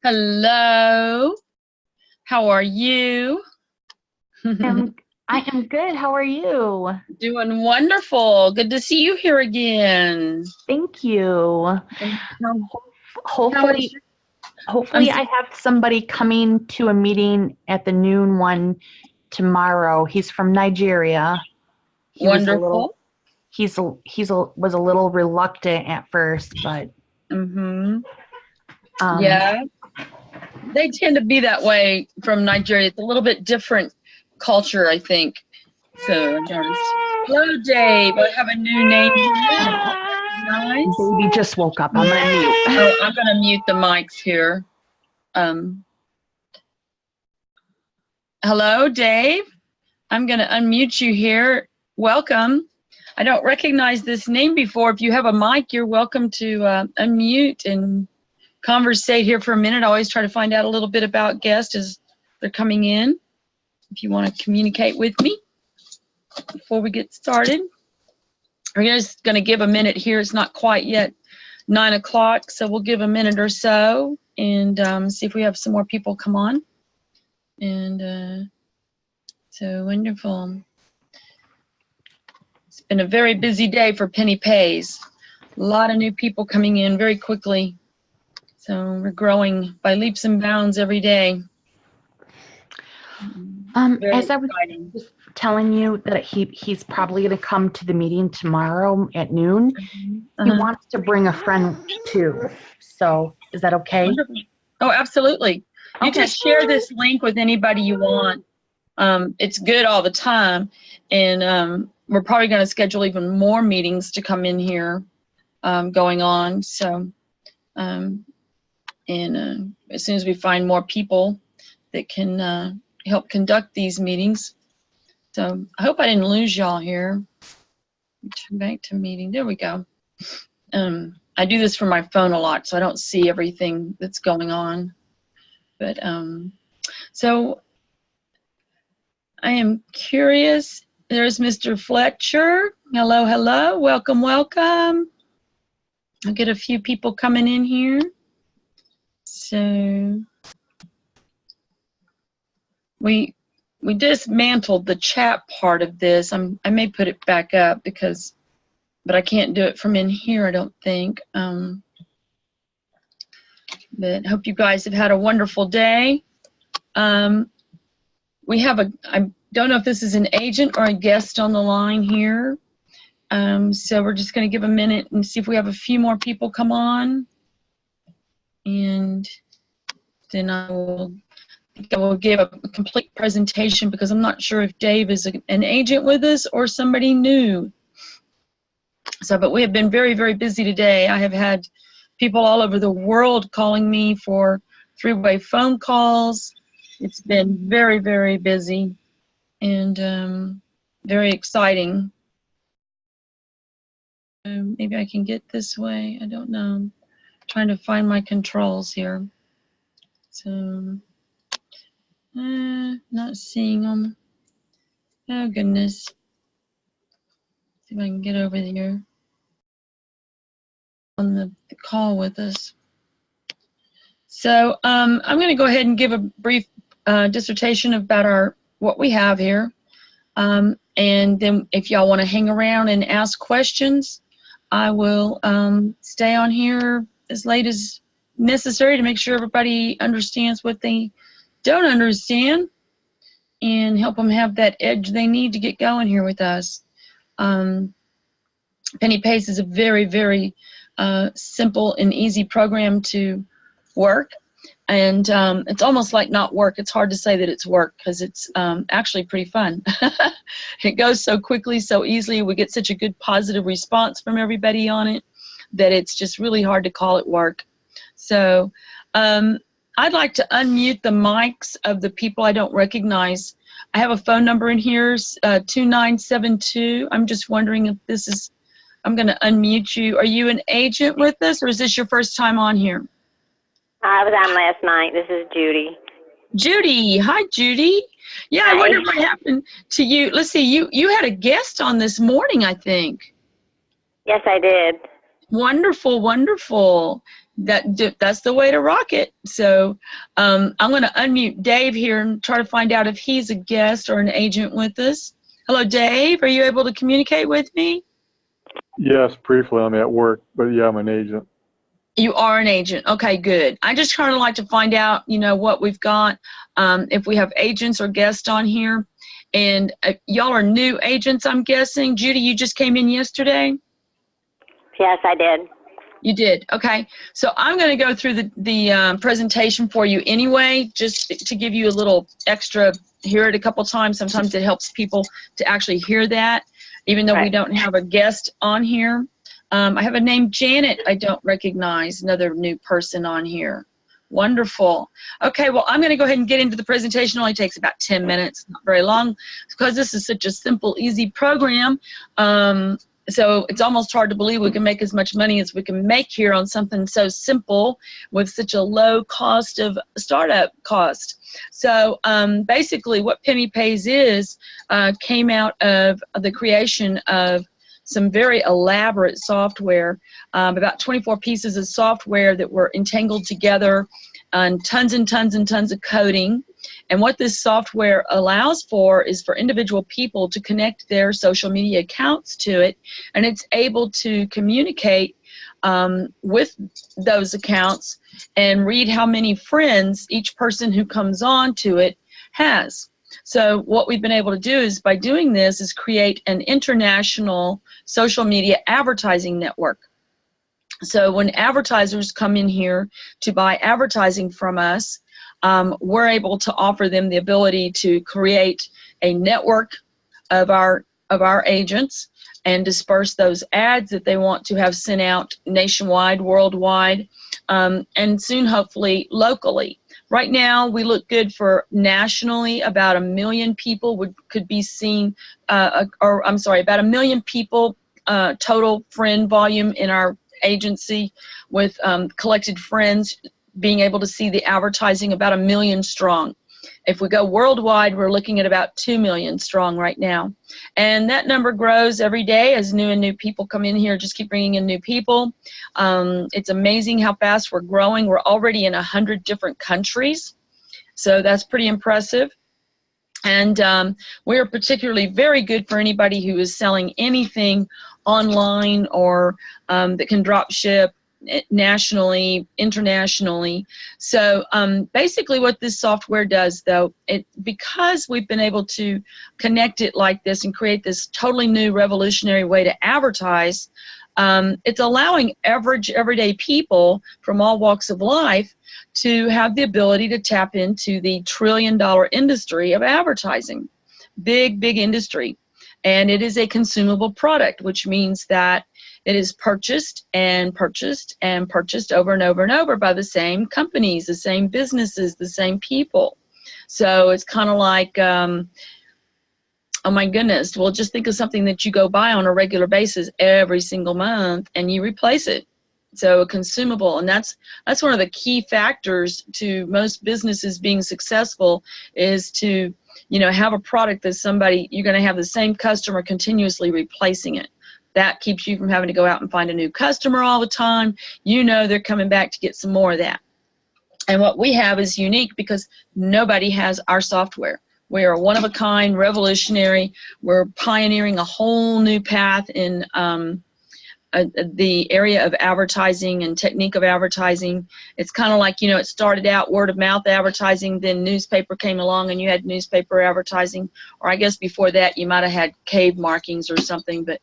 Hello. How are you? I am good. How are you? Doing wonderful. Good to see you here again. Thank you. And how Hopefully, is I'm I have somebody coming to a meeting at the noon one tomorrow. He's from Nigeria. He was a wonderful. little was a little reluctant at first, but Yeah, they tend to be that way from Nigeria. It's a little bit different culture, I think. So I noticed. Hello, Dave. I have a new name here. Nice. Baby just woke up. I'm gonna mute. Oh, I'm gonna mute the mics here. Hello, Dave. I'm gonna unmute you here. Welcome. I don't recognize this name before. If you have a mic, you're welcome to unmute and conversate here for a minute. I always try to find out a little bit about guests as they're coming in. If you want to communicate with me before we get started. We're just going to give a minute here. It's not quite yet 9 o'clock, so we'll give a minute or so and see if we have some more people come on. And so wonderful. It's been a very busy day for Penny Pays. A lot of new people coming in very quickly. So we're growing by leaps and bounds every day. As I was just telling you that he's probably going to come to the meeting tomorrow at noon. He wants to bring a friend too. So is that okay? Wonderful. Oh, absolutely. You just share this link with anybody you want. It's good all the time. And we're probably going to schedule even more meetings to come in here going on. So, as soon as we find more people that can help conduct these meetings. So I hope I didn't lose y'all here. Turn back to meeting. There we go. I do this from my phone a lot, so I don't see everything that's going on. But so I am curious. There's Mr. Fletcher. Hello, hello. Welcome, welcome. I'll get a few people coming in here. So we dismantled the chat part of this. I may put it back up but I can't do it from in here, I don't think. But hope you guys have had a wonderful day. We have I don't know if this is an agent or a guest on the line here. So we're just going to give a minute and see if we have a few more people come on. And then I will give a complete presentation because I'm not sure if Dave is an agent with us or somebody new. So, but we have been very, very busy today. I have had people all over the world calling me for three-way phone calls. It's been very, very busy and very exciting. Maybe I can get this way. I don't know. I'm trying to find my controls here. So, not seeing them. Oh, goodness. See if I can get over there on the call with us. So I'm going to go ahead and give a brief dissertation about what we have here. And then if y'all want to hang around and ask questions, I will stay on here as late as necessary to make sure everybody understands what they don't understand and help them have that edge they need to get going here with us. Penny Pace is a very, very simple and easy program to work. And it's almost like not work. It's hard to say that it's work because it's actually pretty fun. It goes so quickly, so easily. We get such a good positive response from everybody on it that it's just really hard to call it work. So I'd like to unmute the mics of the people I don't recognize. I have a phone number in here, 2972. I'm just wondering if this is, I'm going to unmute you. Are you an agent with us, or is this your first time on here? I was on last night. This is Judy. Judy. Hi, Judy. Yeah, Hi. I wonder what happened to you. Let's see, you had a guest on this morning, I think. Yes, I did. Wonderful, wonderful. That's the way to rock it. So I'm going to unmute Dave here and try to find out if he's a guest or an agent with us. Hello, Dave. Are you able to communicate with me? Yes, briefly. I'm at work, but yeah, I'm an agent. You are an agent. Okay, good. I just kind of like to find out, what we've got, if we have agents or guests on here. And y'all are new agents, I'm guessing. Judy, you just came in yesterday? Yes, I did. You did. Okay. So I'm going to go through the presentation for you anyway, just to give you a little extra, hear it a couple times. Sometimes it helps people to actually hear that, even though we don't have a guest on here. I have a name, Janet, I don't recognize, another new person on here. Wonderful. Okay, well, I'm going to go ahead and get into the presentation. It only takes about 10 minutes, not very long, because this is such a simple, easy program. So it's almost hard to believe we can make as much money as we can make here on something so simple with such a low cost of startup cost. So basically what Penny Pays is came out of the creation of some very elaborate software, about 24 pieces of software that were entangled together, and tons and tons and tons of coding. And what this software allows for is for individual people to connect their social media accounts to it, and it's able to communicate with those accounts and read how many friends each person who comes on to it has. So what we've been able to do is, by doing this, is create an international social media advertising network. So when advertisers come in here to buy advertising from us, we're able to offer them the ability to create a network of our agents and disperse those ads that they want to have sent out nationwide, worldwide, and soon hopefully locally. Right now, we look good for nationally. About 1 million people could be seen, about 1 million people total friend volume in our agency, with collected friends being able to see the advertising, about 1 million strong. If we go worldwide, we're looking at about 2 million strong right now. And that number grows every day as new people come in here. Just keep bringing in new people. It's amazing how fast we're growing. We're already in 100 different countries, so that's pretty impressive. And we are particularly very good for anybody who is selling anything online or that can drop ship nationally, internationally. So basically what this software does, though, because we've been able to connect it like this and create this totally new revolutionary way to advertise, it's allowing average everyday people from all walks of life to have the ability to tap into the trillion-dollar industry of advertising. Big, big industry. And it is a consumable product, which means that it is purchased and purchased and purchased over and over and over by the same companies, the same businesses, the same people. So it's kind of like, oh my goodness, well, just think of something that you go buy on a regular basis every single month and you replace it. So a consumable, and that's one of the key factors to most businesses being successful, is to have a product that you're going to have the same customer continuously replacing it. That keeps you from having to go out and find a new customer all the time. They're coming back to get some more of that. And what we have is unique because nobody has our software. We are one of a kind, revolutionary. We're pioneering a whole new path in the area of advertising and technique of advertising. It's kind of like, it started out word of mouth advertising, then newspaper came along and you had newspaper advertising, or I guess before that you might have had cave markings or something, but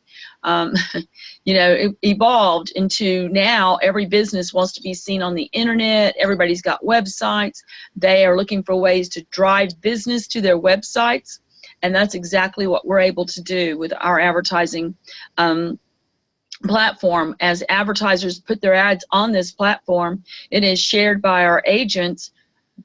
it evolved into now every business wants to be seen on the internet. Everybody's got websites. They are looking for ways to drive business to their websites, and that's exactly what we're able to do with our advertising platform. As advertisers put their ads on this platform, it is shared by our agents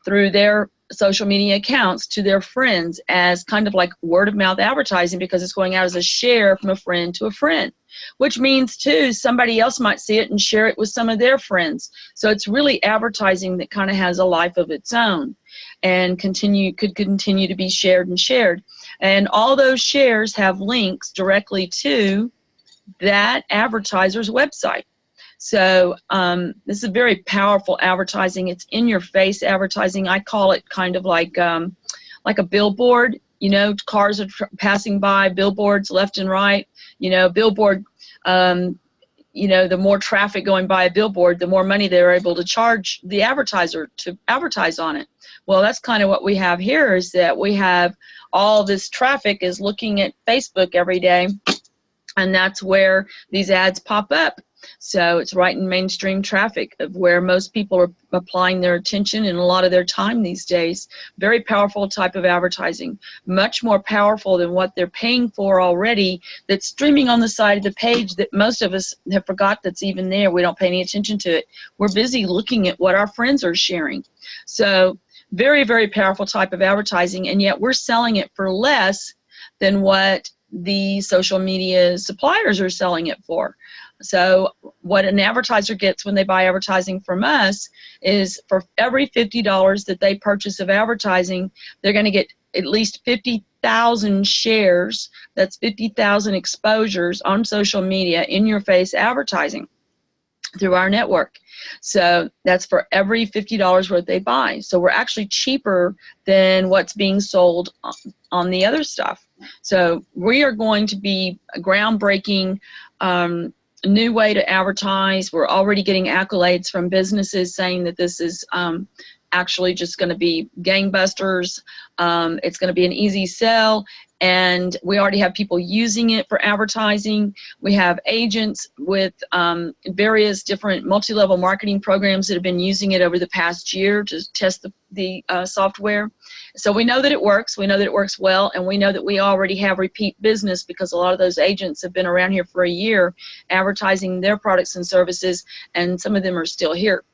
through their social media accounts to their friends as kind of like word of mouth advertising, because it's going out as a share from a friend to a friend, which means too somebody else might see it and share it with some of their friends. So it's really advertising that kind of has a life of its own and could continue to be shared and shared. And all those shares have links directly to that advertiser's website. So this is very powerful advertising. It's in your face advertising. I call it kind of like a billboard. You know, cars are passing by, billboards left and right. You know, billboard, you know, the more traffic going by a billboard, the more money they're able to charge the advertiser to advertise on it. Well, that's kind of what we have here, is that we have all this traffic is looking at Facebook every day, and that's where these ads pop up. So it's right in mainstream traffic of where most people are applying their attention and a lot of their time these days. Very powerful type of advertising, much more powerful than what they're paying for already, that's streaming on the side of the page that most of us have forgot that's even there. We don't pay any attention to it. We're busy looking at what our friends are sharing. So very, very powerful type of advertising, and yet we're selling it for less than what the social media suppliers are selling it for. So what an advertiser gets when they buy advertising from us is, for every $50 that they purchase of advertising, they're going to get at least 50,000 shares. That's 50,000 exposures on social media in your face advertising through our network. So that's for every $50 worth they buy. So we're actually cheaper than what's being sold on the other stuff. So we are going to be a groundbreaking new way to advertise. We're already getting accolades from businesses saying that this is actually just going to be gangbusters. It's going to be an easy sell, and we already have people using it for advertising. We have agents with various different multi-level marketing programs that have been using it over the past year to test the software. So we know that it works. We know that it works well, and we know that we already have repeat business because a lot of those agents have been around here for a year advertising their products and services, and some of them are still here.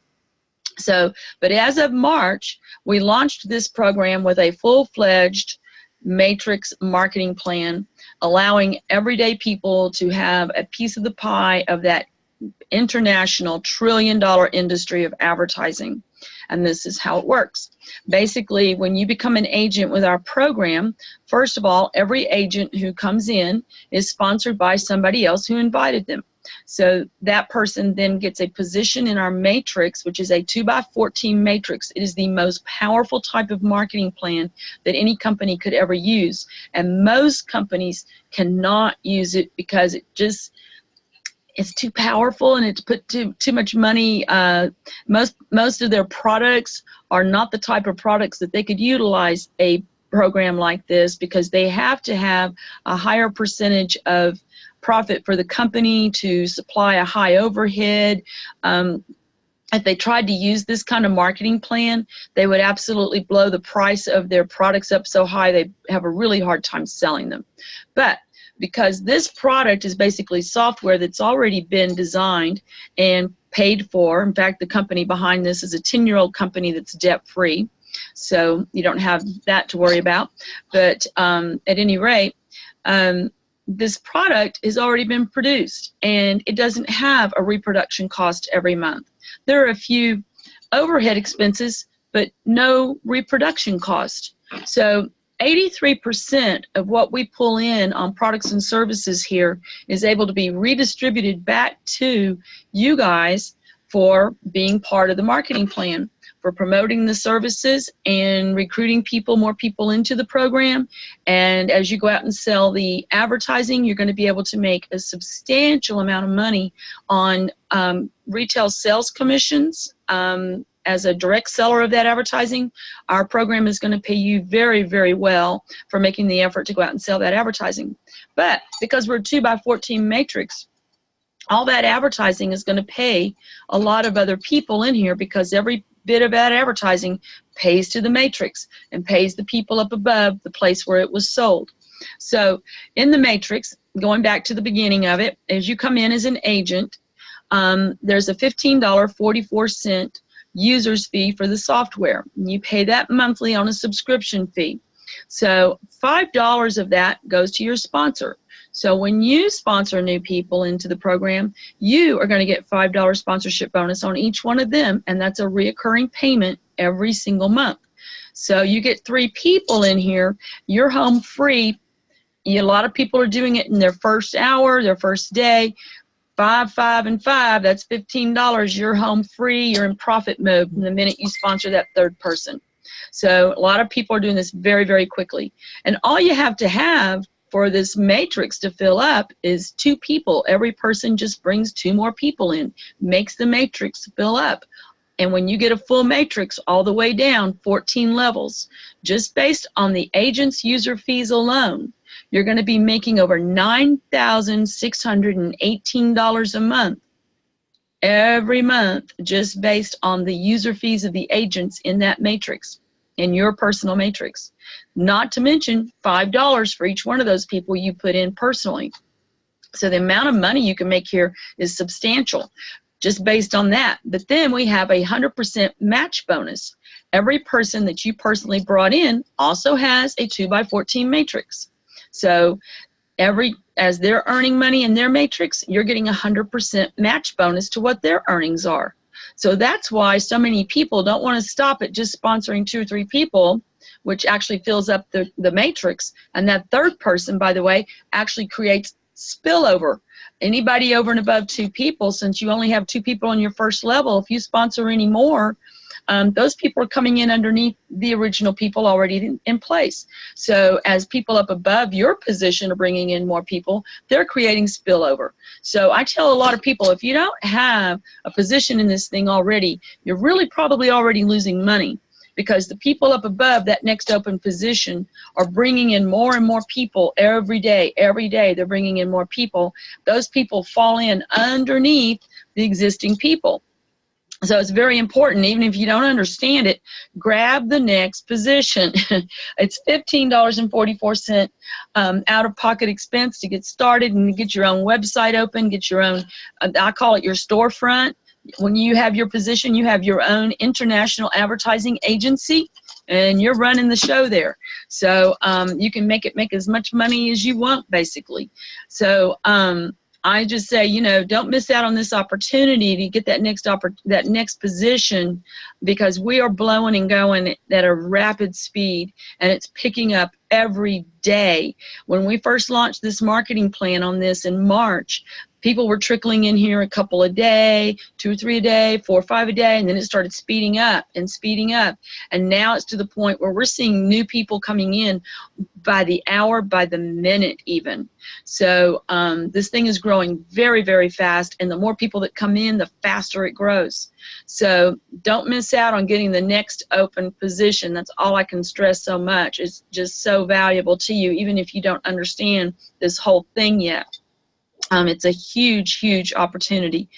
So, but as of March, we launched this program with a full-fledged matrix marketing plan, allowing everyday people to have a piece of the pie of that international trillion-dollar industry of advertising. And this is how it works. Basically, when you become an agent with our program, first of all, every agent who comes in is sponsored by somebody else who invited them. So that person then gets a position in our matrix, which is a 2x14 matrix. It is the most powerful type of marketing plan that any company could ever use. And most companies cannot use it because it's too powerful, and it's put too much money. Most of their products are not the type of products that they could utilize a program like this, because they have to have a higher percentage of profit for the company to supply a high overhead. If they tried to use this kind of marketing plan, they would absolutely blow the price of their products up so high they have a really hard time selling them. But because this product is basically software that's already been designed and paid for. In fact, the company behind this is a 10-year-old company that's debt-free, so you don't have that to worry about. But at any rate, this product has already been produced, and it doesn't have a reproduction cost every month. There are a few overhead expenses, but no reproduction cost. So 83% of what we pull in on products and services here is able to be redistributed back to you guys for being part of the marketing plan, for promoting the services and recruiting more people into the program. And as you go out and sell the advertising, you're going to be able to make a substantial amount of money on retail sales commissions. As a direct seller of that advertising, our program is going to pay you very, very well for making the effort to go out and sell that advertising. But because we're a 2x14 matrix, all that advertising is going to pay a lot of other people in here, because every bit of that advertising pays to the matrix and pays the people up above the place where it was sold. So in the matrix, going back to the beginning of it, as you come in as an agent, there's a $15.44 user's fee for the software. You pay that monthly on a subscription fee. So $5 of that goes to your sponsor. So when you sponsor new people into the program, you are going to get $5 sponsorship bonus on each one of them, and that's a reoccurring payment every single month. So you get 3 people in here, you're home free. A lot of people are doing it in their first hour, their first day. 5, 5, and 5, that's $15. You're home free. You're in profit mode from the minute you sponsor that third person. So a lot of people are doing this very, very quickly. And all you have to have for this matrix to fill up is 2 people. Every person just brings 2 more people in, makes the matrix fill up. And when you get a full matrix all the way down, 14 levels, just based on the agent's user fees alone, you're going to be making over $9,618 a month every month, just based on the user fees of the agents in that matrix, in your personal matrix. Not to mention $5 for each one of those people you put in personally. So the amount of money you can make here is substantial, just based on that. But then we have a 100% match bonus. Every person that you personally brought in also has a 2x14 matrix. So as they're earning money in their matrix, you're getting 100% match bonus to what their earnings are. So that's why so many people don't want to stop at just sponsoring 2 or 3 people, which actually fills up the matrix. And that third person, by the way, actually creates spillover. Anybody over and above 2 people, since you only have 2 people on your first level, if you sponsor any more, those people are coming in underneath the original people already in place. So as people up above your position are bringing in more people, they're creating spillover. So I tell a lot of people, if you don't have a position in this thing already, you're really probably already losing money, because the people up above that next open position are bringing in more and more people every day. Every day they're bringing in more people. Those people fall in underneath the existing people. So it's very important, even if you don't understand it, grab the next position. It's $15.44 out-of-pocket expense to get started and get your own website open, get your own, I call it your storefront. When you have your position, you have your own international advertising agency, and you're running the show there. So you can make as much money as you want, basically. So I just say, don't miss out on this opportunity to get that next position, because we are blowing and going at a rapid speed, and it's picking up every day. When we first launched this marketing plan on this in March, people were trickling in here a couple a day, 2 or 3 a day, 4 or 5 a day, and then it started speeding up and speeding up. And now it's to the point where we're seeing new people coming in by the hour, by the minute even. So this thing is growing very, very fast, and the more people that come in, the faster it grows. So don't miss out on getting the next open position. That's all I can stress so much. It's just so valuable to you, even if you don't understand this whole thing yet. It's a huge, huge opportunity.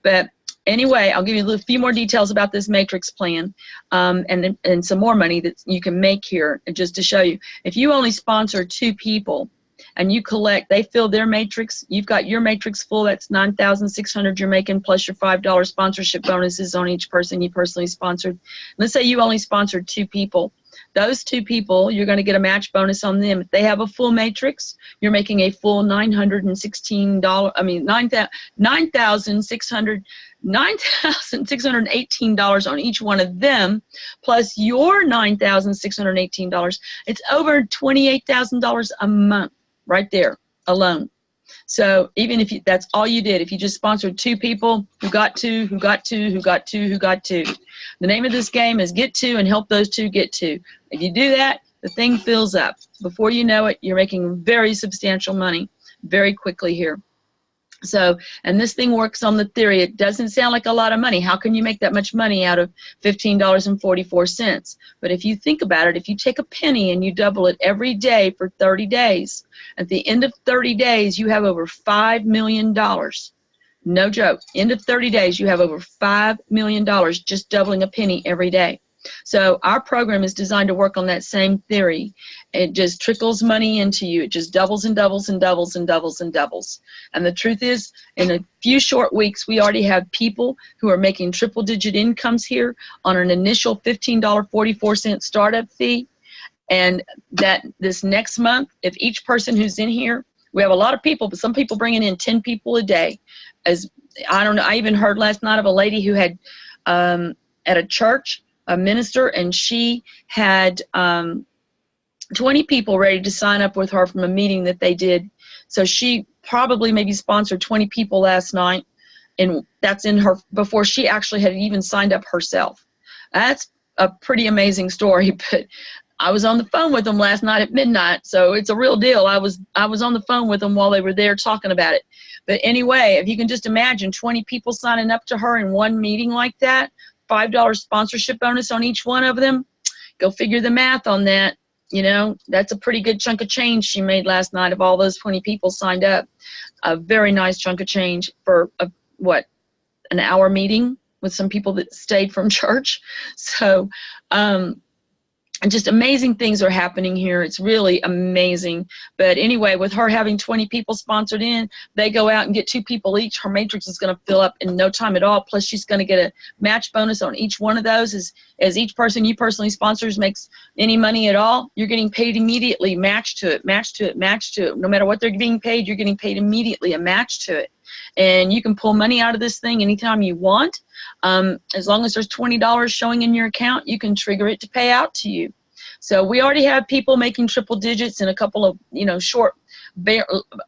But anyway, I'll give you a few more details about this matrix plan, and some more money that you can make here, just to show you. If you only sponsor 2 people and you collect, they fill their matrix, you've got your matrix full, that's $9,600 you're making, plus your $5 sponsorship bonuses on each person you personally sponsored. Let's say you only sponsored 2 people. Those 2 people, you're going to get a match bonus on them. If they have a full matrix, you're making a full $9,618 on each one of them, plus your $9,618. It's over $28,000 a month right there alone. So even if that's all you did, if you just sponsored 2 people who got 2, who got 2, who got 2, who got 2. The name of this game is get 2 and help those 2 get 2. If you do that, the thing fills up. Before you know it, you're making very substantial money very quickly here. So, and this thing works on the theory, it doesn't sound like a lot of money. How can you make that much money out of $15.44? But if you think about it, if you take a penny and you double it every day for 30 days, at the end of 30 days, you have over $5 million. No joke. End of 30 days, you have over $5 million just doubling a penny every day. So our program is designed to work on that same theory. It just trickles money into you. It just doubles and doubles and doubles and doubles and doubles. And the truth is, in a few short weeks, we already have people who are making triple-digit incomes here on an initial $15.44 startup fee. And that this next month, if each person who's in here, we have a lot of people, but some people bringing in 10 people a day. As I don't know, I even heard last night of a lady who had at a church, a minister, and she had 20 people ready to sign up with her from a meeting that they did. So she probably maybe sponsored 20 people last night, and that's in her before she actually had even signed up herself. That's a pretty amazing story, but I was on the phone with them last night at midnight, so it's a real deal. I was on the phone with them while they were there talking about it. But anyway, if you can just imagine 20 people signing up to her in one meeting like that, $5 sponsorship bonus on each one of them, go figure the math on that. You know, that's a pretty good chunk of change she made last night if all those 20 people signed up. A very nice chunk of change for, an hour meeting with some people that stayed from church. So, and just amazing things are happening here. It's really amazing. But anyway, with her having 20 people sponsored in, they go out and get 2 people each. Her matrix is going to fill up in no time at all. Plus, she's going to get a match bonus on each one of those. As each person you personally sponsors makes any money at all, you're getting paid immediately, match to it, match to it, match to it. No matter what they're being paid, you're getting paid immediately, a match to it. And you can pull money out of this thing anytime you want. As long as there's $20 showing in your account, you can trigger it to pay out to you. So we already have people making triple digits in a couple of, short,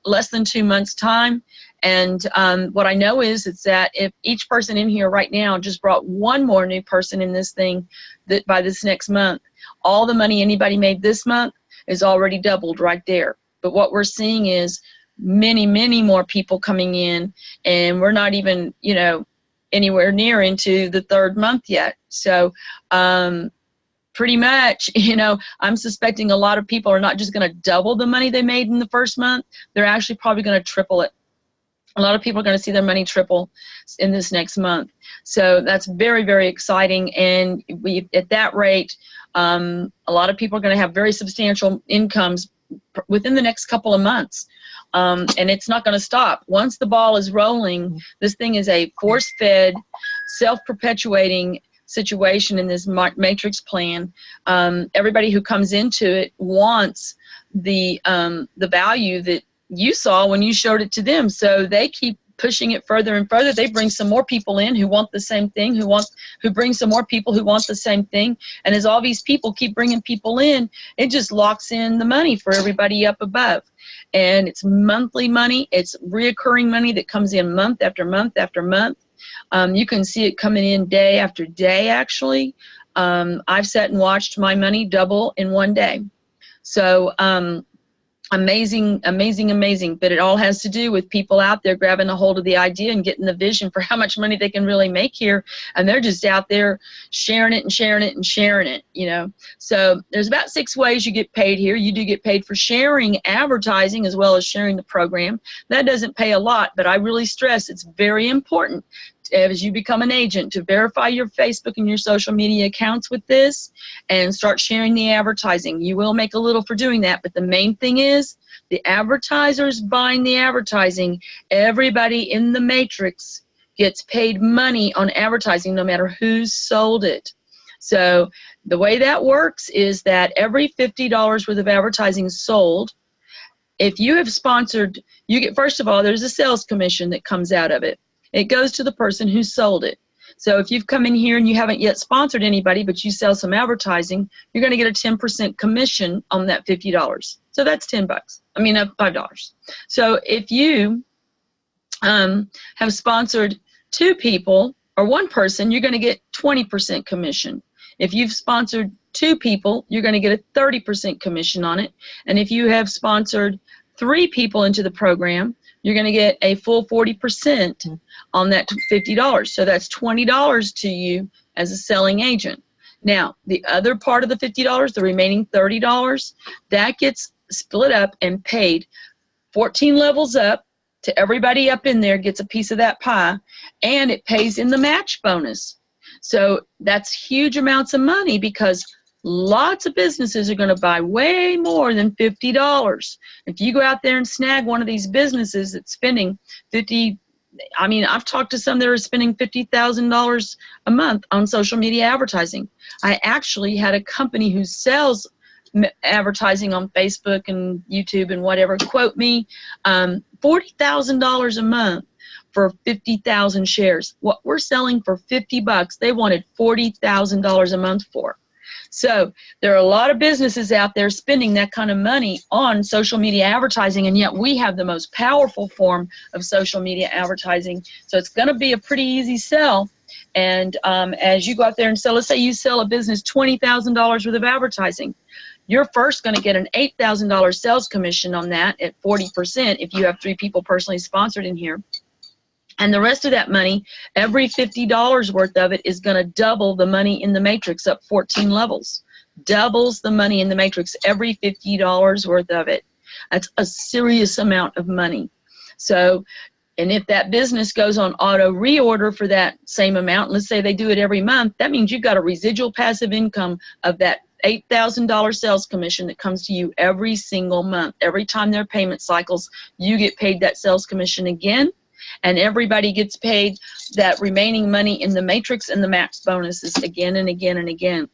less than 2 months time. And what I know is that if each person in here right now just brought one more new person in this thing, that by this next month, all the money anybody made this month is already doubled right there. But what we're seeing is many, many more people coming in, and we're not even, anywhere near into the 3rd month yet. So pretty much, I'm suspecting a lot of people are not just going to double the money they made in the 1st month. They're actually probably going to triple it. A lot of people are going to see their money triple in this next month. So that's very, very exciting. And at that rate, a lot of people are going to have very substantial incomes within the next couple of months. And it's not going to stop. Once the ball is rolling, this thing is a force-fed, self-perpetuating situation in this matrix plan. Everybody who comes into it wants the value that you saw when you showed it to them. So they keep pushing it further and further. They bring some more people in who want the same thing, who bring some more people who want the same thing. And as all these people keep bringing people in, it just locks in the money for everybody up above. And it's monthly money. It's reoccurring money that comes in month after month after month. You can see it coming in day after day, actually. I've sat and watched my money double in one day. So amazing, amazing, amazing. But it all has to do with people out there grabbing a hold of the idea and getting the vision for how much money they can really make here. And they're just out there sharing it and sharing it and sharing it, So there's about 6 ways you get paid here. You do get paid for sharing advertising as well as sharing the program. That doesn't pay a lot, but I really stress it's very important as you become an agent to verify your Facebook and your social media accounts with this and start sharing the advertising. You will make a little for doing that, but the main thing is the advertisers buying the advertising. Everybody in the matrix gets paid money on advertising no matter who sold it. So the way that works is that every $50 worth of advertising sold, if you have sponsored, you get, first of all, there's a sales commission that comes out of it. It goes to the person who sold it. So if you've come in here and you haven't yet sponsored anybody, but you sell some advertising, you're going to get a 10% commission on that $50. So that's $5. So if you have sponsored 2 people or 1 person, you're going to get 20% commission. If you've sponsored 2 people, you're going to get a 30% commission on it. And if you have sponsored 3 people into the program, you're going to get a full 40% on that $50. So that's $20 to you as a selling agent. Now, the other part of the $50, the remaining $30, that gets split up and paid 14 levels up to everybody up in there gets a piece of that pie, and it pays in the match bonus. So that's huge amounts of money because lots of businesses are going to buy way more than $50. If you go out there and snag one of these businesses that's spending I've talked to some that are spending $50,000 a month on social media advertising. I actually had a company who sells advertising on Facebook and YouTube and whatever quote me $40,000 a month for 50,000 shares. What we're selling for $50, they wanted $40,000 a month for. So there are a lot of businesses out there spending that kind of money on social media advertising, and yet we have the most powerful form of social media advertising. So it's going to be a pretty easy sell. And as you go out there and sell, let's say you sell a business $20,000 worth of advertising. You're first going to get an $8,000 sales commission on that at 40% if you have 3 people personally sponsored in here. And the rest of that money, every $50 worth of it is going to double the money in the matrix up 14 levels. Doubles the money in the matrix, every $50 worth of it. That's a serious amount of money. So, and if that business goes on auto reorder for that same amount, let's say they do it every month, that means you've got a residual passive income of that $8,000 sales commission that comes to you every single month. Every time their payment cycles, you get paid that sales commission again. And everybody gets paid that remaining money in the matrix and the max bonuses again and again and again.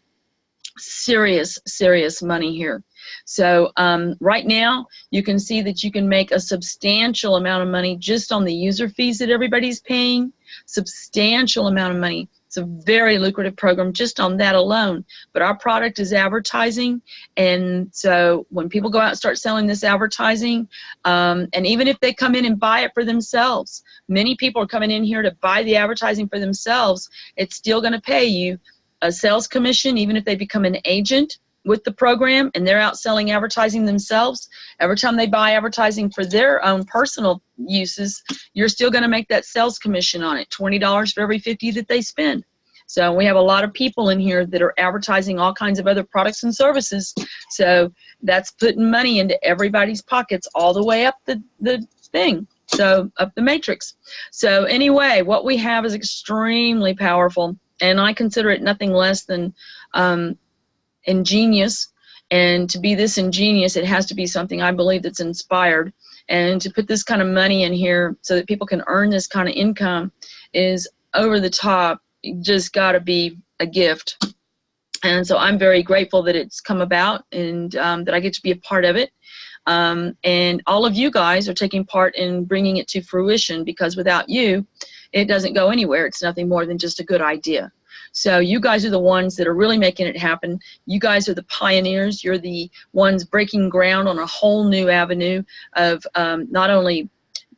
Serious, serious money here. So right now, you can see that you can make a substantial amount of money just on the user fees that everybody's paying. Substantial amount of money. It's a very lucrative program just on that alone. But our product is advertising, and so when people go out and start selling this advertising, and even if they come in and buy it for themselves, many people are coming in here to buy the advertising for themselves, it's still going to pay you a sales commission even if they become an agent with the program and they're out selling advertising themselves. Every time they buy advertising for their own personal uses, you're still going to make that sales commission on it, $20 for every 50 that they spend. So we have a lot of people in here that are advertising all kinds of other products and services. So that's putting money into everybody's pockets all the way up the thing. So up the matrix. So anyway, what we have is extremely powerful, and I consider it nothing less than ingenious. And to be this ingenious, it has to be something I believe that's inspired. And to put this kind of money in here so that people can earn this kind of income is over the top. Just got to be a gift. And so I'm very grateful that it's come about, and that I get to be a part of it. And all of you guys are taking part in bringing it to fruition, because without you, it doesn't go anywhere. It's nothing more than just a good idea. So you guys are the ones that are really making it happen. You guys are the pioneers. You're the ones breaking ground on a whole new avenue of not only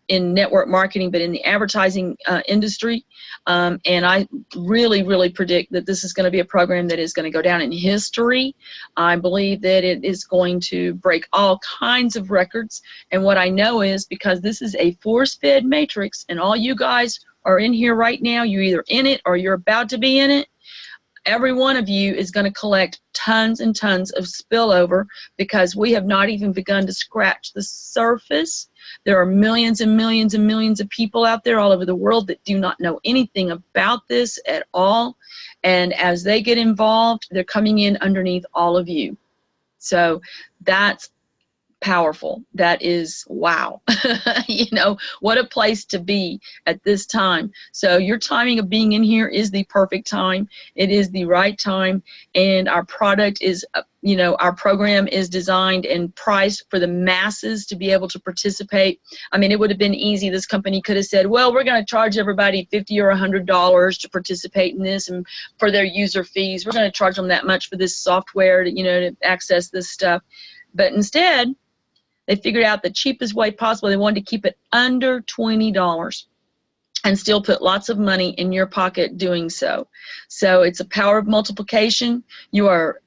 in network marketing, but in the advertising industry. And I really, really predict that this is going to be a program that is going to go down in history. I believe that it is going to break all kinds of records. And what I know is, because this is a force-fed matrix, and all you guys are in here right now, you're either in it or you're about to be in it, every one of you is going to collect tons and tons of spillover, because we have not even begun to scratch the surface. There are millions and millions and millions of people out there all over the world that do not know anything about this at all. And as they get involved, they're coming in underneath all of you. So that's powerful. That is, wow. You know, what a place to be at this time. So your timing of being in here is the perfect time. It is the right time. And our product is, you know, our program is designed and priced for the masses to be able to participate. I mean, it would have been easy. This company could have said, well, we're going to charge everybody $50 or $100 to participate in this, and for their user fees, we're going to charge them that much for this software to, you know, to access this stuff. But instead, they figured out the cheapest way possible. They wanted to keep it under $20 and still put lots of money in your pocket doing so. So it's a power of multiplication. You are,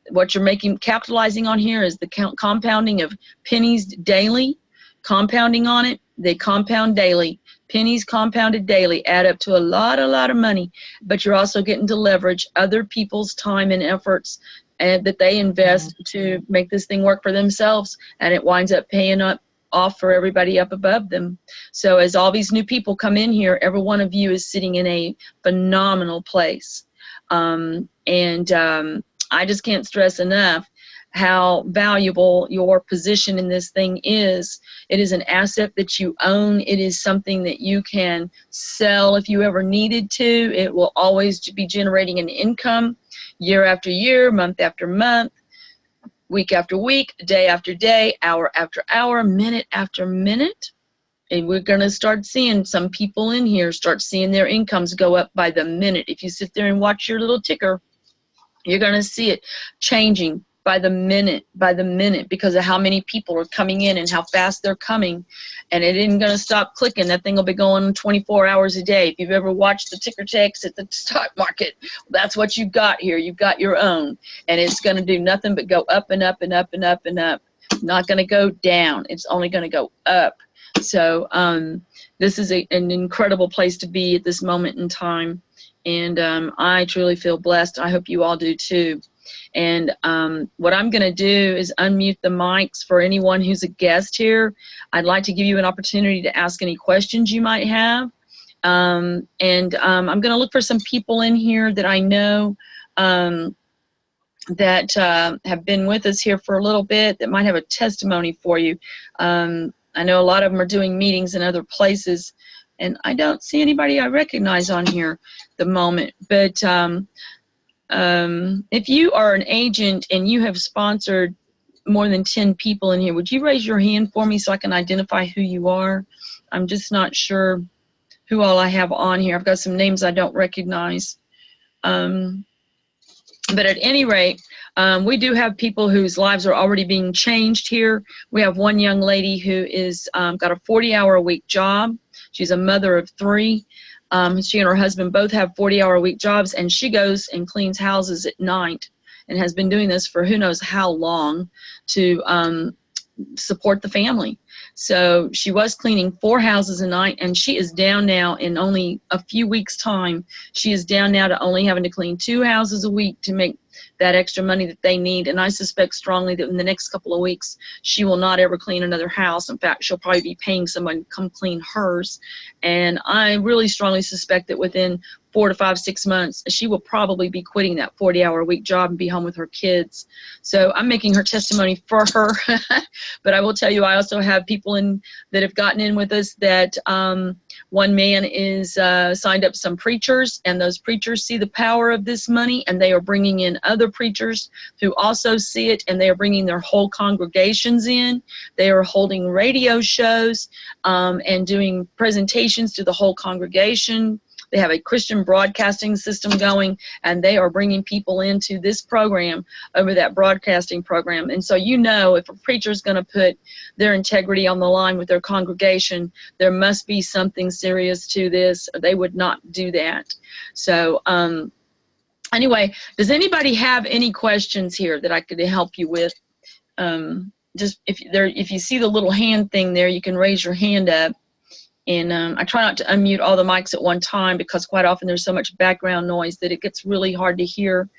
what you're capitalizing on here is the compounding of pennies daily, compounding on it. They compound daily. Pennies compounded daily add up to a lot of money, but you're also getting to leverage other people's time and efforts and that they invest to make this thing work for themselves, and it winds up paying off for everybody up above them. So as all these new people come in here, every one of you is sitting in a phenomenal place. I just can't stress enough how valuable your position in this thing is. It is an asset that you own. It is something that you can sell if you ever needed to. It will always be generating an income year after year, month after month, week after week, day after day, hour after hour, minute after minute. And we're going to start seeing some people in here start seeing their incomes go up by the minute. If you sit there and watch your little ticker, You're going to see it changing by the minute because of how many people are coming in and how fast they're coming. And it isn't going to stop clicking. That thing will be going 24 hours a day. If you've ever watched the ticker ticks at the stock market, that's what you've got here. You've got your own. And it's going to do nothing but go up and up and up and up and up. Not going to go down. It's only going to go up. So this is an incredible place to be at this moment in time. And I truly feel blessed. I hope you all do too. And what I'm going to do is unmute the mics for anyone who's a guest here. I'd like to give you an opportunity to ask any questions you might have. I'm going to look for some people in here that I know that have been with us here for a little bit that might have a testimony for you. I know a lot of them are doing meetings in other places, and I don't see anybody I recognize on here at the moment. But if you are an agent and you have sponsored more than 10 people in here, would you raise your hand for me so I can identify who you are? I'm just not sure who all I have on here. I've got some names I don't recognize. But at any rate, we do have people whose lives are already being changed here. We have one young lady who is got a 40-hour-a-week job. She's a mother of 3. She and her husband both have 40-hour-a-week jobs, and she goes and cleans houses at night and has been doing this for who knows how long to support the family. So she was cleaning 4 houses a night, and she is down now in only a few weeks' time. She is down now to only having to clean 2 houses a week to make that extra money that they need. And I suspect strongly that in the next couple of weeks, she will not ever clean another house. In fact, she'll probably be paying someone to come clean hers. And I really strongly suspect that within 4 to 5, 6 months, she will probably be quitting that 40-hour-a-week job and be home with her kids. So I'm making her testimony for her. But I will tell you, I also have people in that have gotten in with us that one man is signed up some preachers, and those preachers see the power of this money, and they are bringing in other preachers who also see it, and they are bringing their whole congregations in. They are holding radio shows and doing presentations to the whole congregation. They have a Christian broadcasting system going, and they are bringing people into this program over that broadcasting program. And so you know, if a preacher is going to put their integrity on the line with their congregation, there must be something serious to this, or they would not do that. So anyway, does anybody have any questions here that I could help you with? Just if you see the little hand thing there, you can raise your hand up. And I try not to unmute all the mics at one time because quite often there's so much background noise that it gets really hard to hear.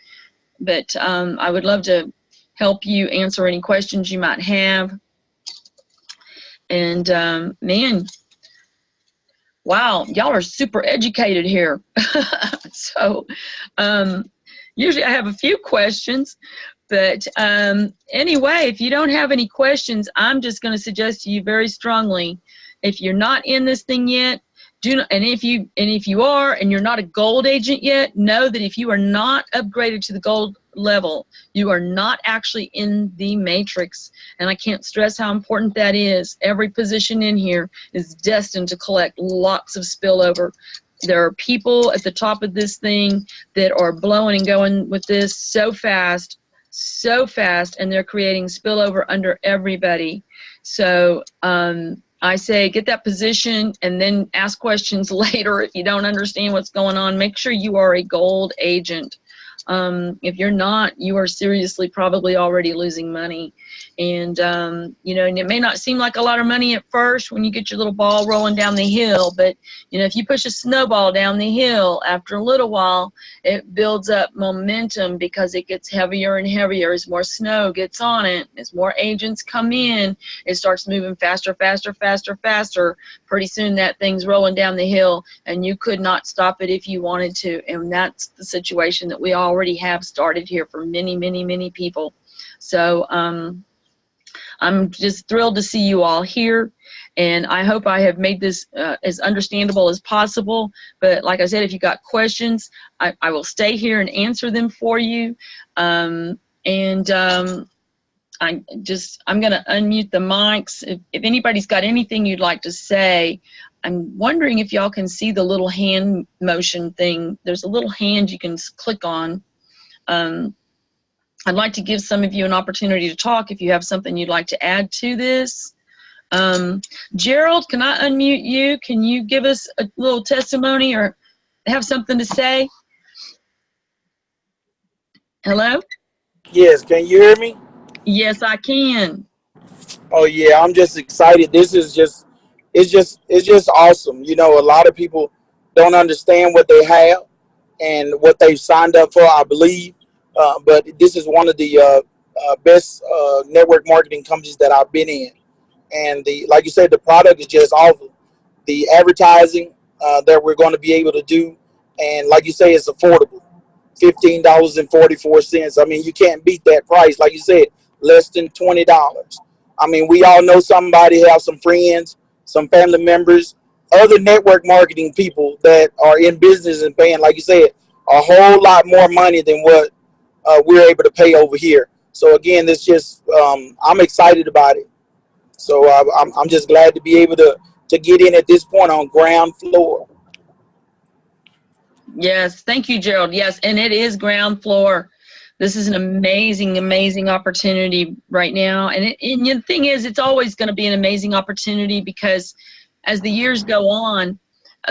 But I would love to help you answer any questions you might have. And man, wow, y'all are super educated here. So usually I have a few questions. But anyway, if you don't have any questions, I'm just going to suggest to you very strongly, if you're not in this thing yet, and if you are and you're not a gold agent yet, know that if you are not upgraded to the gold level, you are not actually in the matrix. And I can't stress how important that is. Every position in here is destined to collect lots of spillover. There are people at the top of this thing that are blowing and going with this so fast, and they're creating spillover under everybody. So I say get that position and then ask questions later if you don't understand what's going on. Make sure you are a gold agent. If you're not, you are seriously probably already losing money. And, you know, and it may not seem like a lot of money at first when you get your little ball rolling down the hill, but, you know, if you push a snowball down the hill, after a little while, it builds up momentum because it gets heavier and heavier as more snow gets on it. As more agents come in, it starts moving faster, faster, faster, faster. Pretty soon that thing's rolling down the hill, and you could not stop it if you wanted to. And that's the situation that we already have started here for many, many, many people. So I'm just thrilled to see you all here, and I hope I have made this as understandable as possible. But like I said, if you got questions, I will stay here and answer them for you. I'm going to unmute the mics. If anybody's got anything you'd like to say, I'm wondering if y'all can see the little hand motion thing. There's a little hand you can click on. I'd like to give some of you an opportunity to talk if you have something you'd like to add to this. Gerald, can I unmute you? Can you give us a little testimony or have something to say? Hello? Yes, can you hear me? Yes, I can. Oh yeah, I'm just excited. This is just it's just awesome. You know, a lot of people don't understand what they have and what they've signed up for, I believe. But this is one of the best network marketing companies that I've been in. And the like you said, the product is just awesome. The advertising that we're going to be able to do, and like you say, it's affordable. $15.44. I mean, you can't beat that price. Like you said, less than $20. I mean, we all know somebody, have some friends, some family members, other network marketing people that are in business and paying, like you said, a whole lot more money than what we're able to pay over here. So again, it's just I'm excited about it. So I'm just glad to be able to get in at this point on ground floor. Yes, thank you, Gerald. Yes, and it is ground floor. This is an amazing, amazing opportunity right now. And the thing is, it's always going to be an amazing opportunity because as the years go on,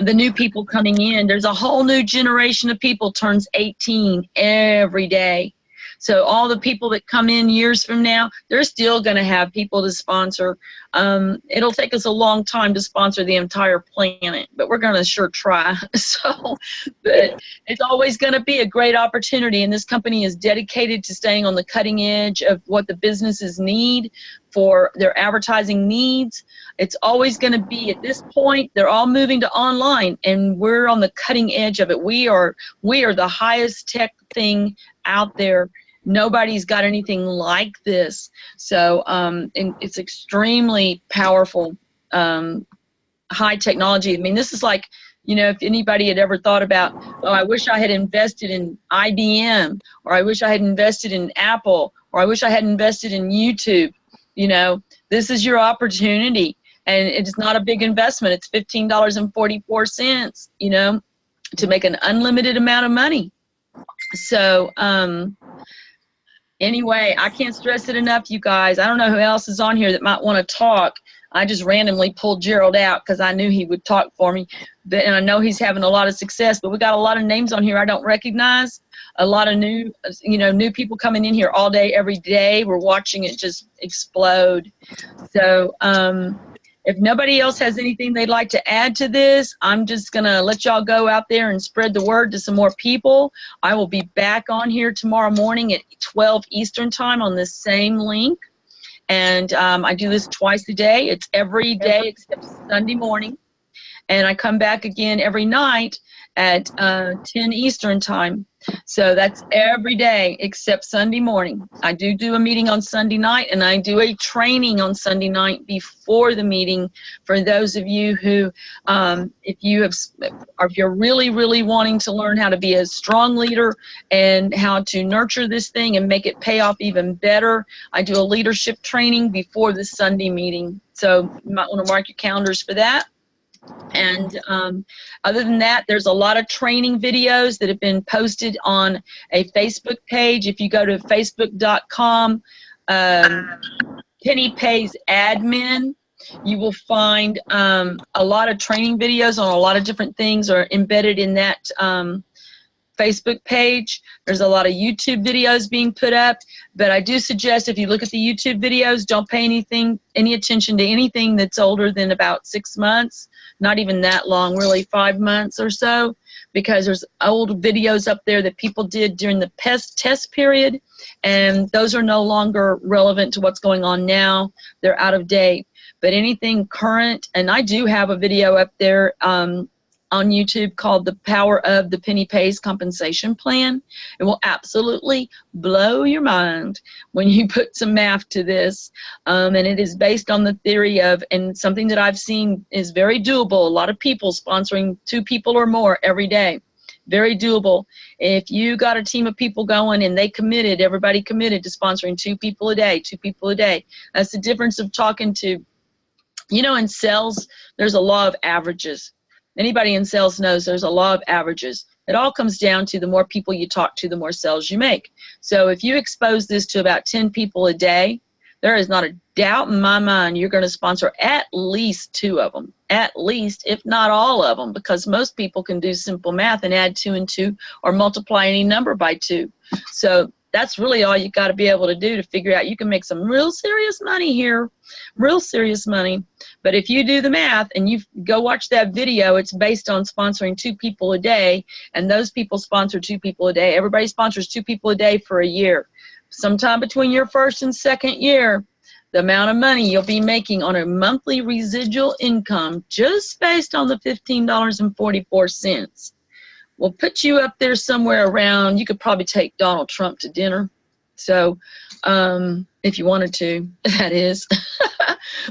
the new people coming in, there's a whole new generation of people turns 18 every day. So all the people that come in years from now, they're still going to have people to sponsor. It'll take us a long time to sponsor the entire planet, but we're going to sure try. So, but it's always going to be a great opportunity, and this company is dedicated to staying on the cutting edge of what the businesses need for their advertising needs. It's always going to be, at this point, they're all moving to online, and we're on the cutting edge of it. We are the highest tech thing out there. Nobody's got anything like this. So and it's extremely powerful, high technology. I mean, this is like, you know, if anybody had ever thought about, oh, I wish I had invested in IBM, or I wish I had invested in Apple, or I wish I had invested in YouTube, you know, this is your opportunity. And it's not a big investment. It's $15.44, you know, to make an unlimited amount of money. So, anyway, I can't stress it enough, you guys. I don't know who else is on here that might want to talk. I just randomly pulled Gerald out because I knew he would talk for me. And I know he's having a lot of success, but we got a lot of names on here I don't recognize. A lot of new, you know, new people coming in here all day, every day. We're watching it just explode. So, if nobody else has anything they'd like to add to this, I'm just going to let y'all go out there and spread the word to some more people. I will be back on here tomorrow morning at 12 Eastern time on this same link. And I do this twice a day. It's every day except Sunday morning. And I come back again every night at 10 Eastern time. So that's every day except Sunday morning. I do a meeting on Sunday night, and I do a training on Sunday night before the meeting for those of you who, if you're really, really wanting to learn how to be a strong leader and how to nurture this thing and make it pay off even better, I do a leadership training before the Sunday meeting. So you might want to mark your calendars for that. And other than that, there's a lot of training videos that have been posted on a Facebook page. If you go to facebook.com, Penny Pays Admin, you will find a lot of training videos on a lot of different things are embedded in that Facebook page. There's a lot of YouTube videos being put up, but I do suggest if you look at the YouTube videos, don't pay any attention to anything that's older than about 6 months, not even that long, really 5 months or so, because there's old videos up there that people did during the test period, and those are no longer relevant to what's going on now. They're out of date. But anything current, and I do have a video up there on YouTube called The Power of the Penny Pays Compensation Plan. It will absolutely blow your mind when you put some math to this. And it is based on the theory of, and something that I've seen is very doable, a lot of people sponsoring 2 people or more every day. Very doable. If you got a team of people going and everybody committed to sponsoring 2 people a day, 2 people a day. That's the difference of talking to, you know, in sales, there's a law of averages. Anybody in sales knows there's a law of averages. It all comes down to the more people you talk to, the more sales you make. So if you expose this to about 10 people a day, there is not a doubt in my mind you're going to sponsor at least 2 of them, at least, if not all of them, because most people can do simple math and add 2 and 2 or multiply any number by 2. So that's really all you got to be able to do to figure out you can make some real serious money here, real serious money. But if you do the math and you go watch that video, it's based on sponsoring 2 people a day, and those people sponsor 2 people a day. Everybody sponsors 2 people a day for a year. Sometime between your first and second year, the amount of money you'll be making on a monthly residual income just based on the $15.44 will put you up there somewhere around, you could probably take Donald Trump to dinner. So if you wanted to, that is.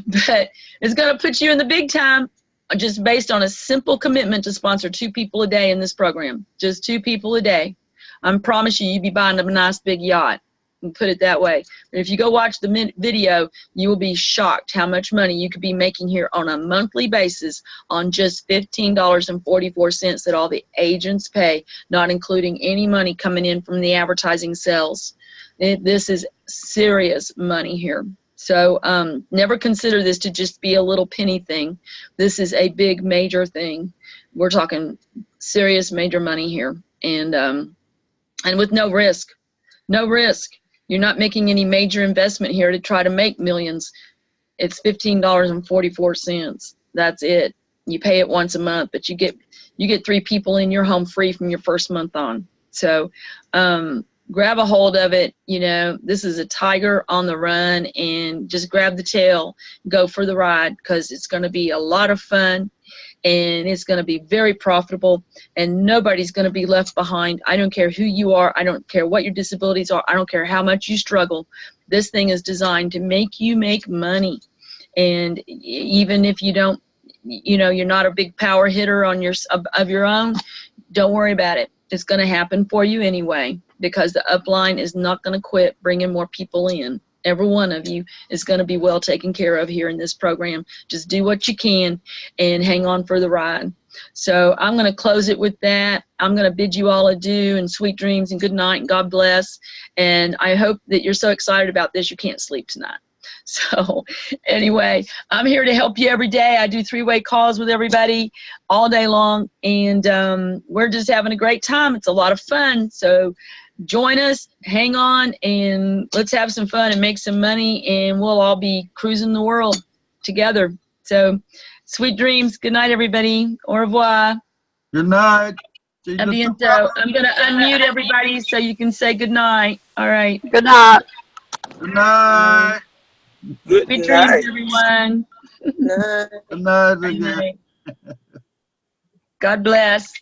But it's going to put you in the big time just based on a simple commitment to sponsor 2 people a day in this program. Just 2 people a day. I promise you'd be buying a nice big yacht. And put it that way. But if you go watch the video, you will be shocked how much money you could be making here on a monthly basis on just $15.44 that all the agents pay, not including any money coming in from the advertising sales. This is serious money here. So never consider this to just be a little penny thing. This is a big major thing. We're talking serious major money here, and with no risk. No risk. You're not making any major investment here to try to make millions. It's $15.44. That's it. You pay it once a month, but you get 3 people in your home free from your first month on. So grab a hold of it. You know, this is a tiger on the run, and just grab the tail, go for the ride, because it's going to be a lot of fun. And it's going to be very profitable, and nobody's going to be left behind. I don't care who you are. I don't care what your disabilities are. I don't care how much you struggle. This thing is designed to make you make money. And even if you don't, you know, you're not a big power hitter on of your own, don't worry about it. It's going to happen for you anyway, because the upline is not going to quit bringing more people in. Every one of you is going to be well taken care of here in this program. Just do what you can and hang on for the ride. So I'm going to close it with that. I'm going to bid you all adieu and sweet dreams and good night and God bless. And I hope that you're so excited about this you can't sleep tonight. So anyway, I'm here to help you every day. I do 3-way calls with everybody all day long, and we're just having a great time. It's a lot of fun. So join us, hang on, and let's have some fun and make some money, and we'll all be cruising the world together. So sweet dreams. Good night, everybody. Au revoir. Good night. A bientôt. I'm going to unmute everybody so you can say good night. All right. Good night. Good night. Good Sweet night. dreams, everyone. Good night Good again. night. God bless.